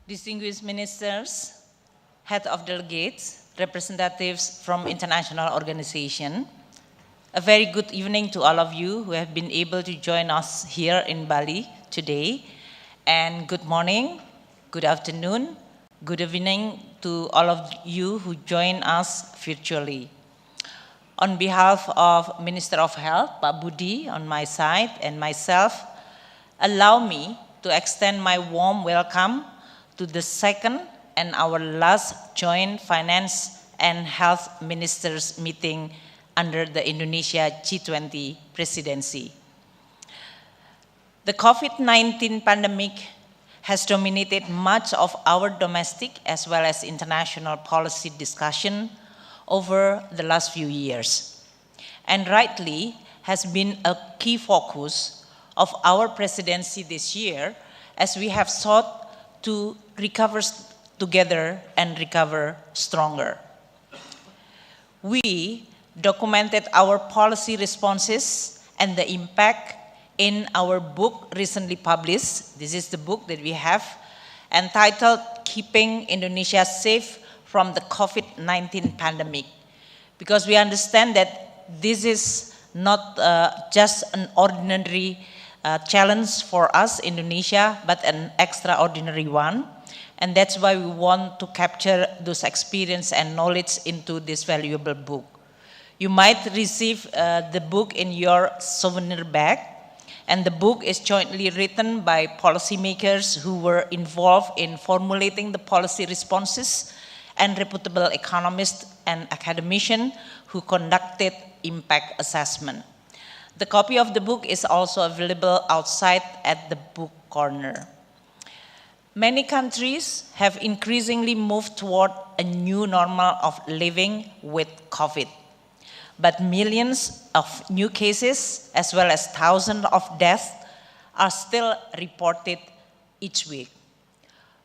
distinguished ministers, head of delegates, representatives from international organizations, a very good evening to all of you who have been able to join us here in Bali today. And good morning, good afternoon, good evening to all of you who join us virtually. On behalf of Minister of Health, Pak Budi, on my side, and myself, allow me to extend my warm welcome to the second and our last joint finance and health ministers meeting under the Indonesia G20 presidency. The COVID-19 pandemic has dominated much of our domestic as well as international policy discussion over the last few years, and rightly has been a key focus of our presidency this year as we have sought to recover together and recover stronger. We documented our policy responses and the impact in our book recently published. This is the book that we have entitled Keeping Indonesia Safe from the COVID-19 Pandemic, because we understand that this is not just an ordinary challenge for us, Indonesia, but an extraordinary one. And that's why we want to capture those experience and knowledge into this valuable book. You might receive the book in your souvenir bag, and the book is jointly written by policymakers who were involved in formulating the policy responses and reputable economists and academicians who conducted impact assessment. The copy of the book is also available outside at the book corner. Many countries have increasingly moved toward a new normal of living with COVID, but millions of new cases as well as thousands of deaths are still reported each week.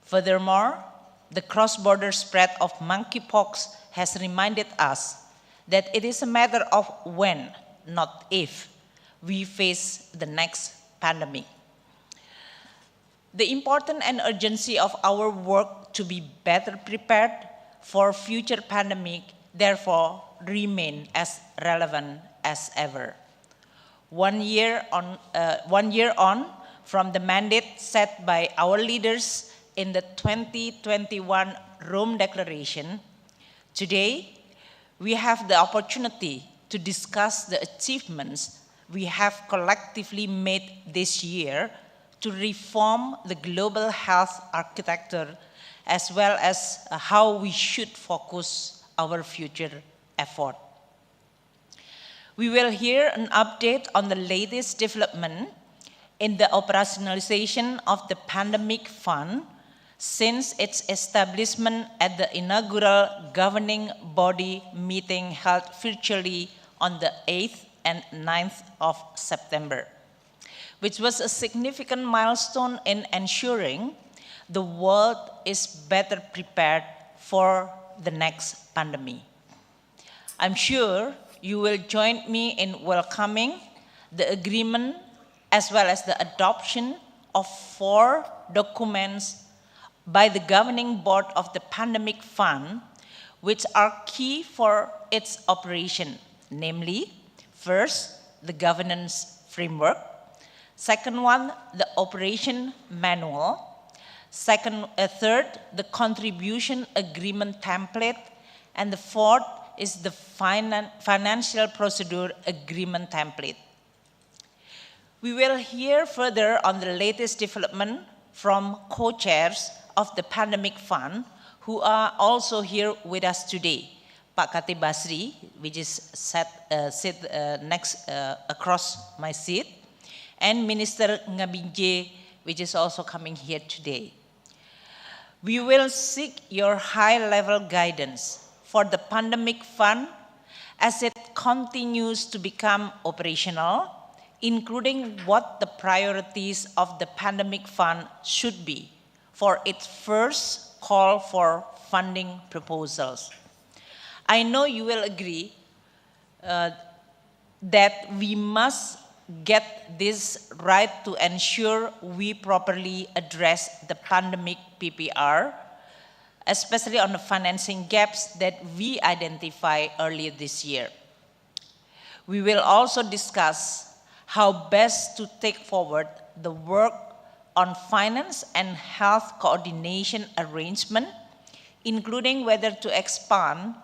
Furthermore, the cross-border spread of monkeypox has reminded us that it is a matter of when, not if, we face the next pandemic. The importance and urgency of our work to be better prepared for future pandemic therefore remain as relevant as ever. 1 year on from the mandate set by our leaders in the 2021 Rome Declaration, today we have the opportunity to discuss the achievements we have collectively made this year to reform the global health architecture, as well as how we should focus our future effort. We will hear an update on the latest development in the operationalization of the pandemic fund since its establishment at the inaugural governing body meeting held virtually on the 8th and 9th of September, which was a significant milestone in ensuring the world is better prepared for the next pandemic. I'm sure you will join me in welcoming the agreement as well as the adoption of 4 documents by the governing board of the pandemic fund, which are key for its operation, namely, first, the governance framework; second one, the operation manual; third, the contribution agreement template; and the fourth is the financial procedure agreement template. We will hear further on the latest development from co-chairs of the pandemic fund, who are also here with us today. Pak Khatib Basri, which is next across my seat, and Minister Ngabinje, which is also coming here today. We will seek your high-level guidance for the pandemic fund as it continues to become operational, including what the priorities of the pandemic fund should be for its first call for funding proposals. I know you will agree that we must get this right to ensure we properly address the pandemic PPR, especially on the financing gaps that we identified earlier this year. We will also discuss how best to take forward the work on finance and health coordination arrangement, including whether to expand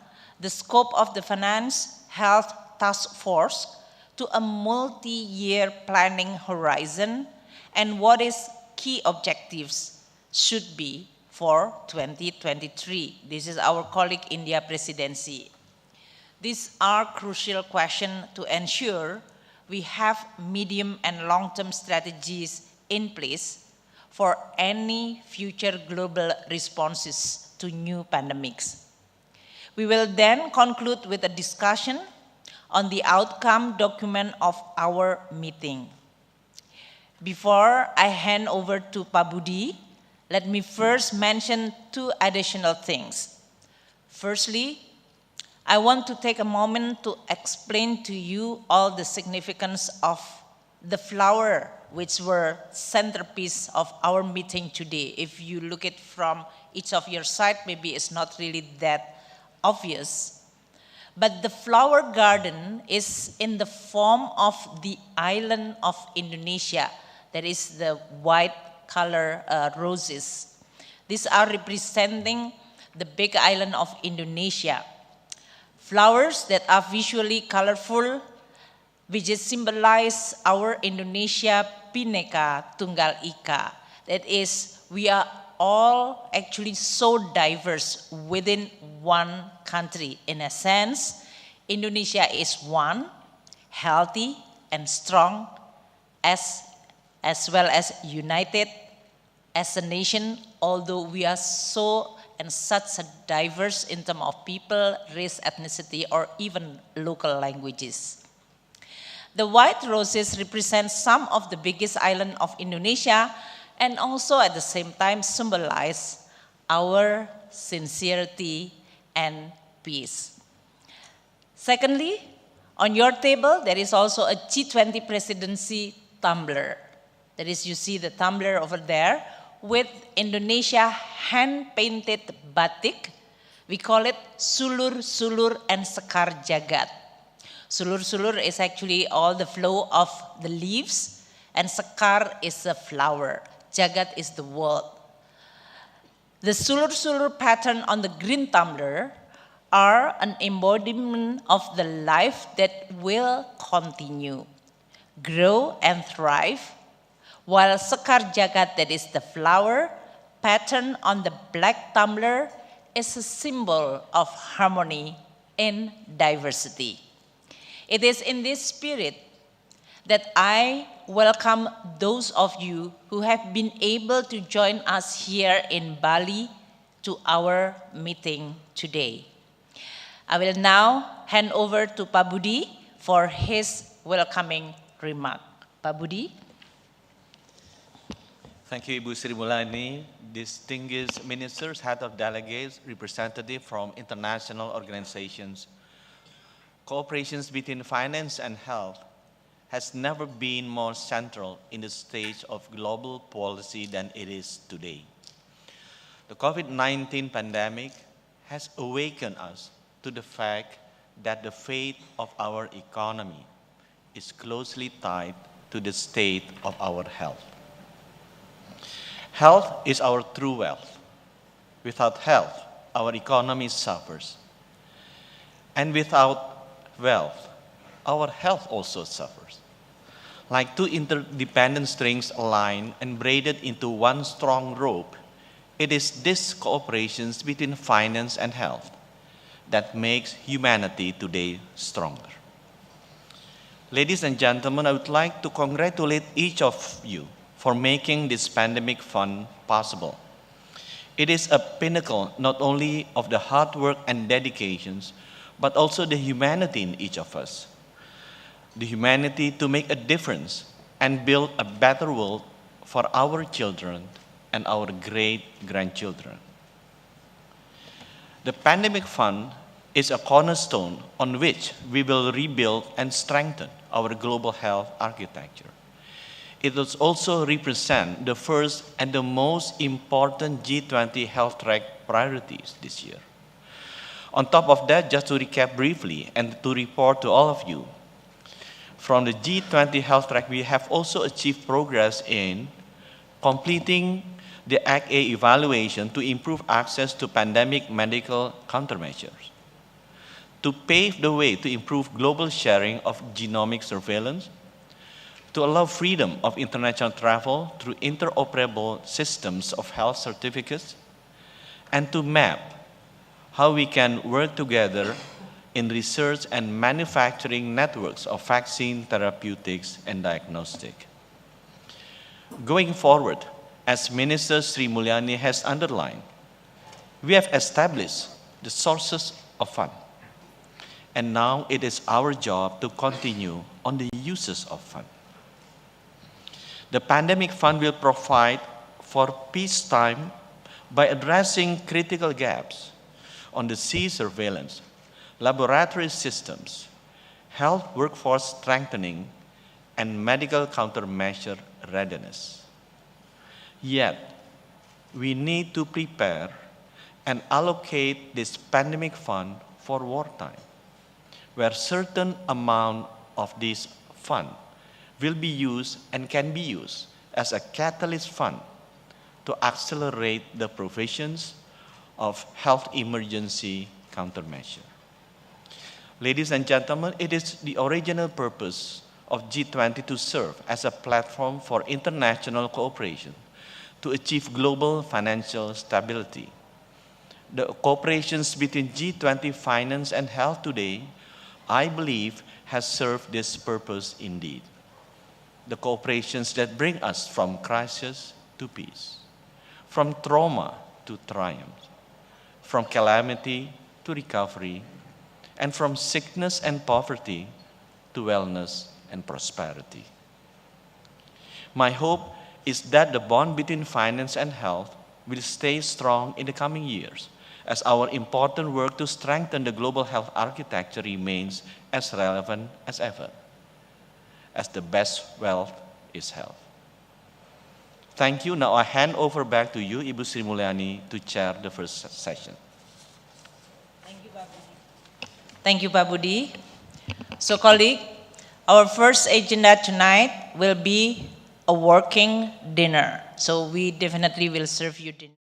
the scope of the Finance Health Task Force to a multi-year planning horizon and what its key objectives should be for 2023. This is our colleague India presidency. These are crucial questions to ensure we have medium and long-term strategies in place for any future global responses to new pandemics. We will then conclude with a discussion on the outcome document of our meeting. Before I hand over to Pak Budi, let me first mention two additional things. Firstly, I want to take a moment to explain to you all the significance of the flower, which were centerpiece of our meeting today. If you look at from each of your side, maybe it's not really that obvious. But the flower garden is in the form of the island of Indonesia. That is the white color roses. These are representing the big island of Indonesia. Flowers that are visually colorful, which symbolize our Indonesia Bhinneka Tunggal Ika. That is, we are all actually so diverse within one country. In a sense, Indonesia is one, healthy and strong, as well as united as a nation, although we are so and such a diverse in terms of people, race, ethnicity, or even local languages. The white roses represent some of the biggest islands of Indonesia and also at the same time symbolize our sincerity and peace. Secondly, on your table, there is also a G20 presidency tumbler. That is, you see the tumbler over there with Indonesia hand-painted batik. We call it Sulur-Sulur and Sekar Jagat. Sulur-Sulur is actually all the flow of the leaves, and Sekar is a flower. Jagat is the world. The Sulur-Sulur pattern on the green tumbler are an embodiment of the life that will continue, grow and thrive, while Sekar Jagat, that is the flower, pattern on the black tumbler is a symbol of harmony in diversity. It is in this spirit that I welcome those of you who have been able to join us here in Bali to our meeting today. I will now hand over to Pak Budi for his welcoming remark. Pak Budi. Thank you, Ibu Sri Mulyani, distinguished ministers, head of delegates, representatives from international organizations. Cooperations between finance and health has never been more central in the stage of global policy than it is today. The COVID-19 pandemic has awakened us to the fact that the fate of our economy is closely tied to the state of our health. Health is our true wealth. Without health, our economy suffers. And without wealth, our health also suffers. Like two interdependent strings aligned and braided into one strong rope, it is this cooperation between finance and health that makes humanity today stronger. Ladies and gentlemen, I would like to congratulate each of you for making this pandemic fund possible. It is a pinnacle not only of the hard work and dedications, but also the humanity in each of us. The humanity to make a difference and build a better world for our children and our great-grandchildren. The Pandemic Fund is a cornerstone on which we will rebuild and strengthen our global health architecture. It will also represent the first and the most important G20 health track priorities this year. On top of that, just to recap briefly and to report to all of you, from the G20 health track, we have also achieved progress in completing the Act A evaluation to improve access to pandemic medical countermeasures, to pave the way to improve global sharing of genomic surveillance, to allow freedom of international travel through interoperable systems of health certificates, and to map how we can work together in research and manufacturing networks of vaccine, therapeutics, and diagnostic. Going forward, as Minister Sri Mulyani has underlined, we have established the sources of fund. And now it is our job to continue on the uses of fund. The pandemic fund will provide for peacetime by addressing critical gaps on the sea surveillance, laboratory systems, health workforce strengthening, and medical countermeasure readiness. Yet, we need to prepare and allocate this pandemic fund for wartime, where certain amount of this fund will be used and can be used as a catalyst fund to accelerate the provisions of health emergency countermeasure. Ladies and gentlemen, it is the original purpose of G20 to serve as a platform for international cooperation to achieve global financial stability. The cooperations between G20 finance and health today, I believe, has served this purpose indeed. The cooperations that bring us from crisis to peace, from trauma to triumph, from calamity to recovery, and from sickness and poverty to wellness and prosperity. My hope is that the bond between finance and health will stay strong in the coming years as our important work to strengthen the global health architecture remains as relevant as ever, as the best wealth is health. Thank you. Now I hand over back to you, Ibu Sri Mulyani, to chair the first session. Thank you, Pak Budi. So, colleague, our first agenda tonight will be a working dinner. So we definitely will serve you dinner.